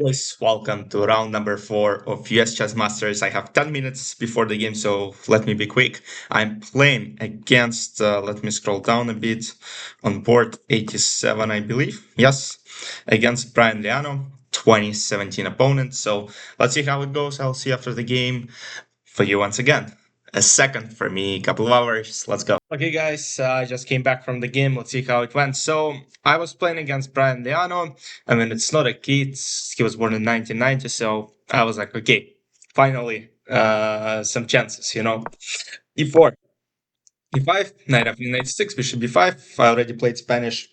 Guys, welcome to round number 4 of US Chess Masters. I have 10 minutes before the game, so let me be quick. I'm playing against, let me scroll down a bit, on board 87, I believe. Yes, against Brian Liano, 2017 opponent. So let's see how it goes. I'll see after the game. For you once again. A second for me, couple of hours. Let's go. Okay, guys, I just came back from the game. Let's see how it went. So I was playing against Brian Liano. I mean, it's not a kid. He was born in 1990, so I was like, okay, finally, some chances, E4, E5, knight f knight 6, bishop b5. I already played Spanish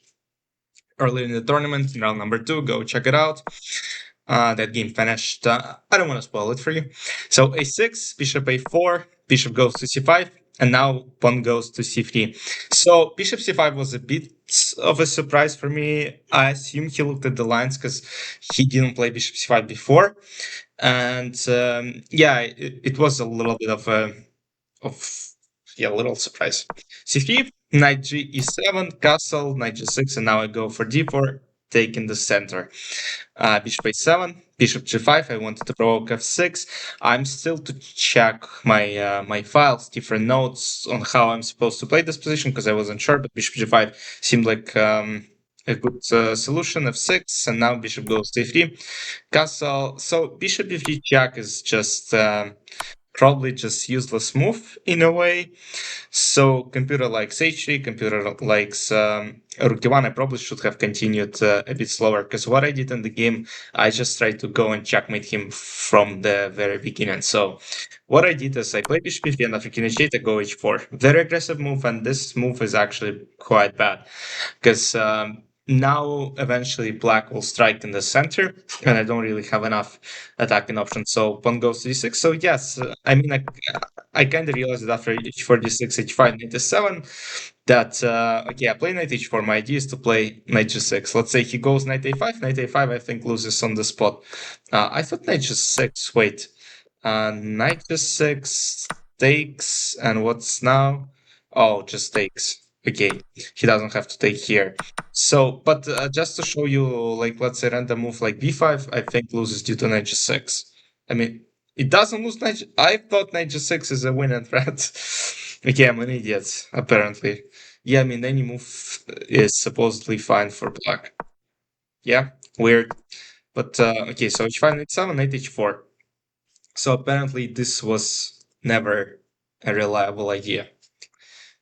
earlier in the tournament, in round number 2. Go check it out. That game finished. I don't want to spoil it for you. So a6, bishop a4, bishop goes to c5, and now pawn goes to c3. So bishop c5 was a bit of a surprise for me. I assume he looked at the lines because he didn't play bishop c5 before, and yeah, it was a little bit of yeah, little surprise. c3, knight g e7, castle, knight g6, and now I go for d4, taking the center. Bishop a7, bishop g5. I wanted to provoke f6. I'm still to check my files, different notes on how I'm supposed to play this position because I wasn't sure. But bishop g5 seemed like a good solution. f6, and now bishop goes to a3. Castle. So bishop b3 check is just probably just useless move in a way. So computer likes h3, computer likes rook d1. I probably should have continued a bit slower because what I did in the game, I just tried to go and checkmate him from the very beginning. So what I did is I played bishop b3 and after king h8 I go h4. Very aggressive move, and this move is actually quite bad because now eventually black will strike in the center and I don't really have enough attacking options. So pawn goes to d6. So yes, I mean I kind of realized that after h4, d6, h5, knight e7 that okay, I play knight h4. My idea is to play knight g6. Let's say he goes knight a5. Knight a5 I think loses on the spot. I thought knight g6. Wait, knight g6 takes, and what's now? Oh, just takes. Okay, he doesn't have to take here. So, but just to show you, like, let's say random move like b5, I think loses due to knight g6. I mean, it doesn't lose knight. I thought knight g6 is a winning threat. Okay, I'm an idiot, apparently. Yeah, I mean, any move is supposedly fine for black. Yeah, weird. But, okay, so h5, knight 7, knight h4. So apparently this was never a reliable idea.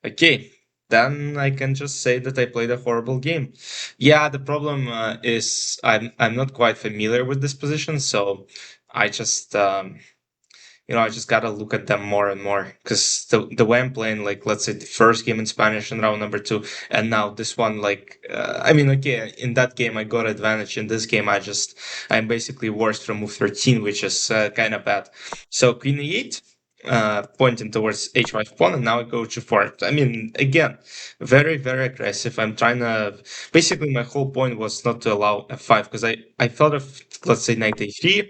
Okay, then I can just say that I played a horrible game. Yeah, the problem is I'm not quite familiar with this position, so I just I just gotta look at them more and more because the way I'm playing, like let's say the first game in Spanish in round number 2, and now this one, like I mean, okay, in that game I got advantage. In this game, I'm basically worse from move 13, which is kind of bad. So queen e8. Pointing towards h5 pawn, and now I go g4. I mean, again, very, very aggressive. I'm trying to. Basically, my whole point was not to allow f5 because I thought of, let's say, knight a3,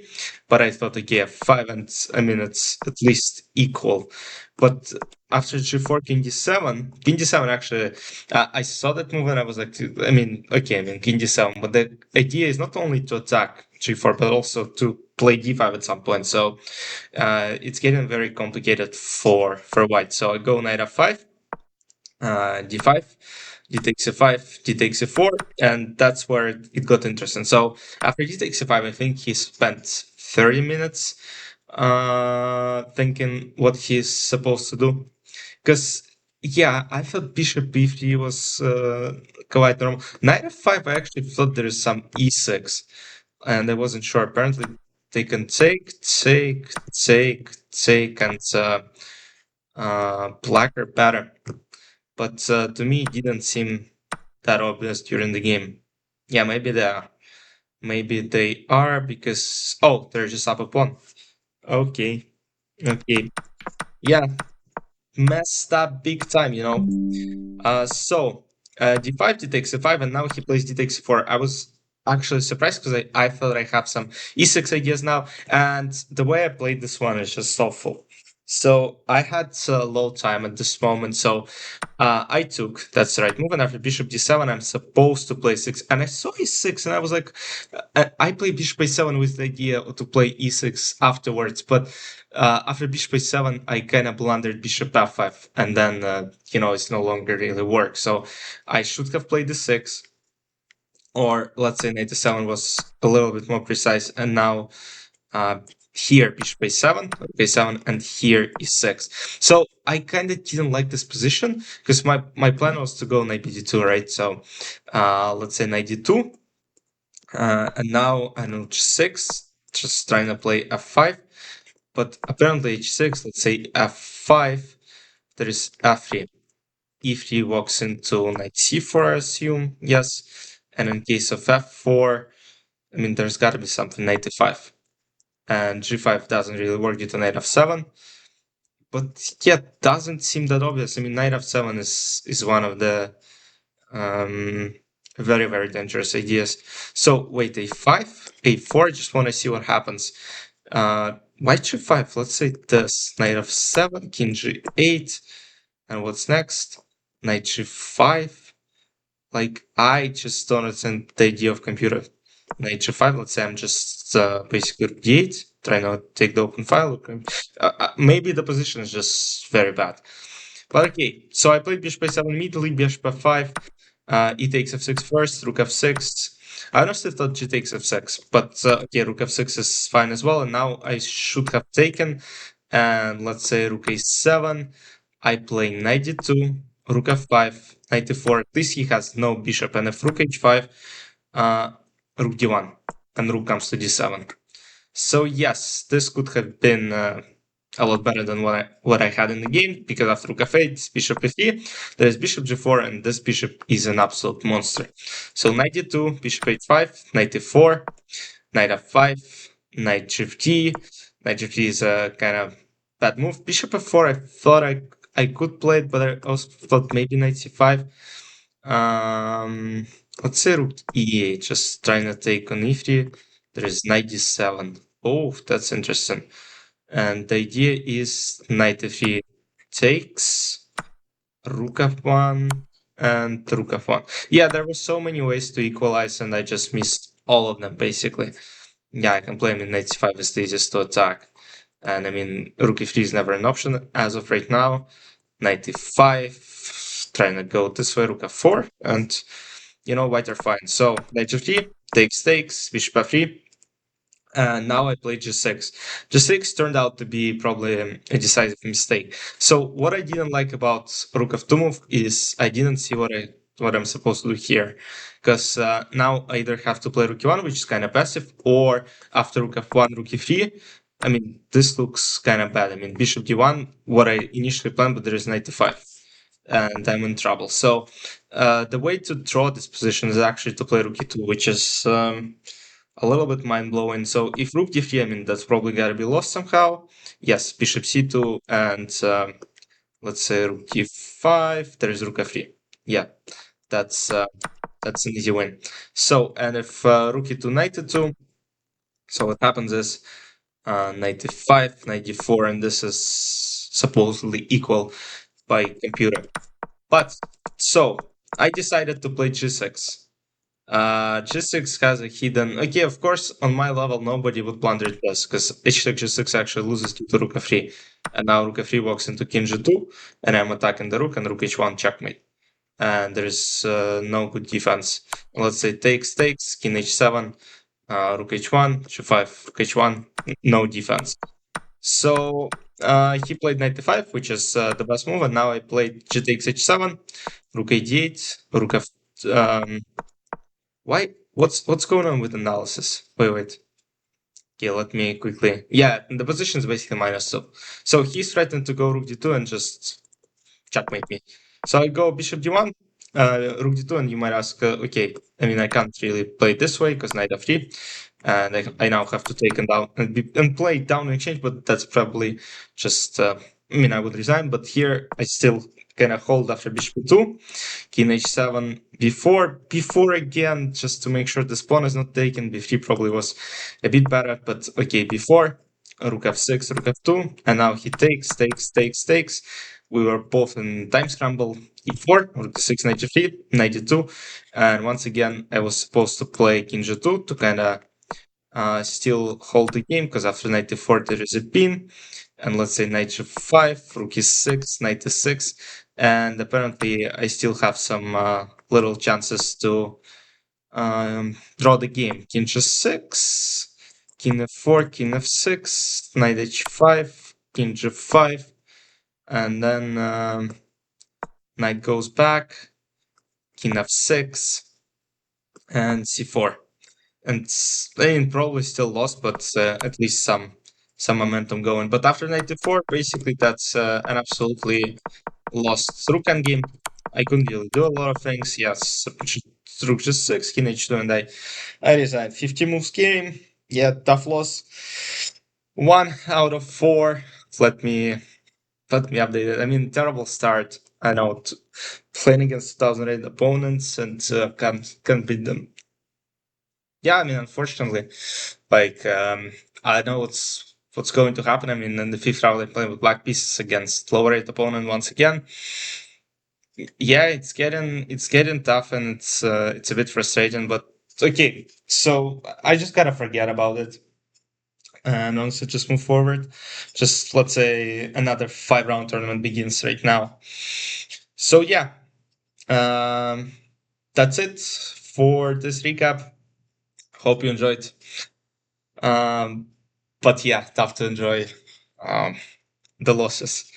but I thought, okay, f5, and I mean, it's at least equal. But after g4, king d7 actually, I saw that move and I was like, I mean, okay, I mean, king d7, but the idea is not only to attack g4, but also to play d5 at some point. So it's getting very complicated for white. So I go knight f5, d5, d takes e5, d takes e4, and that's where it got interesting. So after d takes e5, I think he spent 30 minutes thinking what he's supposed to do. Because, yeah, I thought bishop b3 was quite normal. Knight f5, I actually thought there is some e6, and I wasn't sure. Apparently, they can take, and blacker better. But to me, it didn't seem that obvious during the game. Yeah, maybe they are. Maybe they are because they're just up a pawn. Okay, okay, yeah, messed up big time, So d5, d takes e5, and now he plays d takes e4. I was actually surprised because I thought I have some e6 ideas now, and the way I played this one is just awful. So I had low time at this moment, so I took that's the right move, and after bishop d7, I'm supposed to play 6, and I saw e6, and I was like, I played bishop a7 with the idea to play e6 afterwards, but after bishop a7, I kind of blundered bishop f5, and then it's no longer really work. So I should have played the 6, or let's say knight a7 was a little bit more precise, and now uh, here bishop a7, and here e6. So I kind of didn't like this position because my plan was to go knight bd2, right? So let's say knight d2, and now I know h6, just trying to play f5, but apparently h6, let's say f5, there is f3. e3 walks into knight c4, I assume, yes. And in case of f4, I mean, there's got to be something, knight e5. And g5 doesn't really work due to knight f7. But yeah, doesn't seem that obvious. I mean, knight f7 is one of the very, very dangerous ideas. So wait, a5, a4, just want to see what happens. White g5, let's say this, knight f7, king g8, and what's next? Knight g5. Like, I just don't understand the idea of computer. Knight g5, let's say I'm just basically d8, trying to take the open file. Maybe the position is just very bad. But okay, so I played bishop a7 immediately, bishop f5, e takes f6 first, rook f6. I honestly thought g takes f6, but okay, rook f6 is fine as well, and now I should have taken, and let's say rook a7, I play knight d2, rook f5, knight e4, at least he has no bishop, and if rook h5, rook d1, and rook comes to d7. So yes, this could have been a lot better than what I had in the game, because after rook f8, bishop f3, there's bishop g4, and this bishop is an absolute monster. So knight d2, bishop h5, knight e4, knight f5, knight g3. Knight g3 is a kind of bad move. Bishop f4, I thought I could play it, but I also thought maybe knight c5. Let's say rook e8, just trying to take on e3. There is knight d7. Oh, that's interesting. And the idea is knight f3 takes, rook f1, and rook f1. Yeah, there were so many ways to equalize, and I just missed all of them, basically. Yeah, I can play him in knight c5 is the easiest to attack. And I mean, rook e3 is never an option as of right now. Knight e5, trying to go this way, rook f4, and white are fine. So knight g3, takes, bishop f3, and now I played g6. G6 turned out to be probably a decisive mistake. So what I didn't like about rook f2 move is I didn't see what I'm supposed to do here, because now I either have to play rook e1, which is kind of passive, or after rook f1, rook e3. I mean, this looks kind of bad. I mean, bishop d1, what I initially planned, but there is knight e5, and I'm in trouble. So the way to draw this position is actually to play rook e2, which is a little bit mind-blowing. So if rook d3, I mean, that's probably gotta be lost somehow. Yes, bishop c2, and let's say rook d5, there is rook f3. Yeah, that's an easy win. So, and if rook e2, knight e2, so what happens is knight e5, knight d4, and this is supposedly equal by computer. But, so, I decided to play g6. G6 has a hidden. Okay, of course, on my level, nobody would blunder this because h6 g6 actually loses to rook f3, and now rook f3 walks into king g2, and I'm attacking the rook, and rook h1 checkmate, and there's no good defense. Let's say takes, king h7, rook h1, g5, rook h1, no defense. So he played knight e5, which is the best move, and now I played g takes h7, rook a8, rook f. Why? What's going on with analysis? Wait. Okay, let me quickly. Yeah, the position is basically -2. So he's threatened to go rook d2 and just checkmate me. So I go bishop d1, rook d2, and you might ask, okay, I mean, I can't really play it this way because knight f3, and I now have to take him down and play down in exchange, but that's probably just, I mean, I would resign, but here I still kind of hold after bishop e2, king h7, before again, just to make sure this pawn is not taken. b3 probably was a bit better, but okay, before rook f6, rook f2, and now he takes. We were both in time scramble, e4, rook d6, knight g3, knight d2, and once again I was supposed to play king g2 to kind of still hold the game, because after knight d4 there is a pin, and let's say knight g5, rook e6, knight e6, and apparently I still have some little chances to draw the game. King g6, king f4, king f6, knight h5, king g5, and then knight goes back, king f6, and c4. And Spain probably still lost, but at least some momentum going. But after knight d4, basically that's an absolutely lost rook game. I couldn't really do a lot of things. Yes, rook g6, king h2, and I resigned. 50 moves game. Yeah, tough loss. 1 out of 4. Let me update it. I mean, terrible start. I know, playing against 2008 opponents and can't beat them. Yeah, I mean, unfortunately, like I know what's going to happen. I mean, in the fifth round, I play with black pieces against lower rate opponent once again. Yeah, it's getting tough, and it's a bit frustrating, but okay. So I just gotta forget about it and also just move forward. Just let's say another 5 round tournament begins right now. So yeah, um, that's it for this recap. Hope you enjoyed. Um, but yeah, tough to enjoy um, the losses.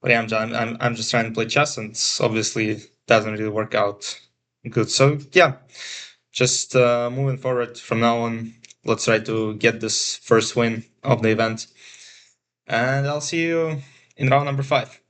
But yeah, I'm just trying to play chess, and obviously doesn't really work out good. So yeah, just moving forward from now on, let's try to get this first win of the event, and I'll see you in round number 5.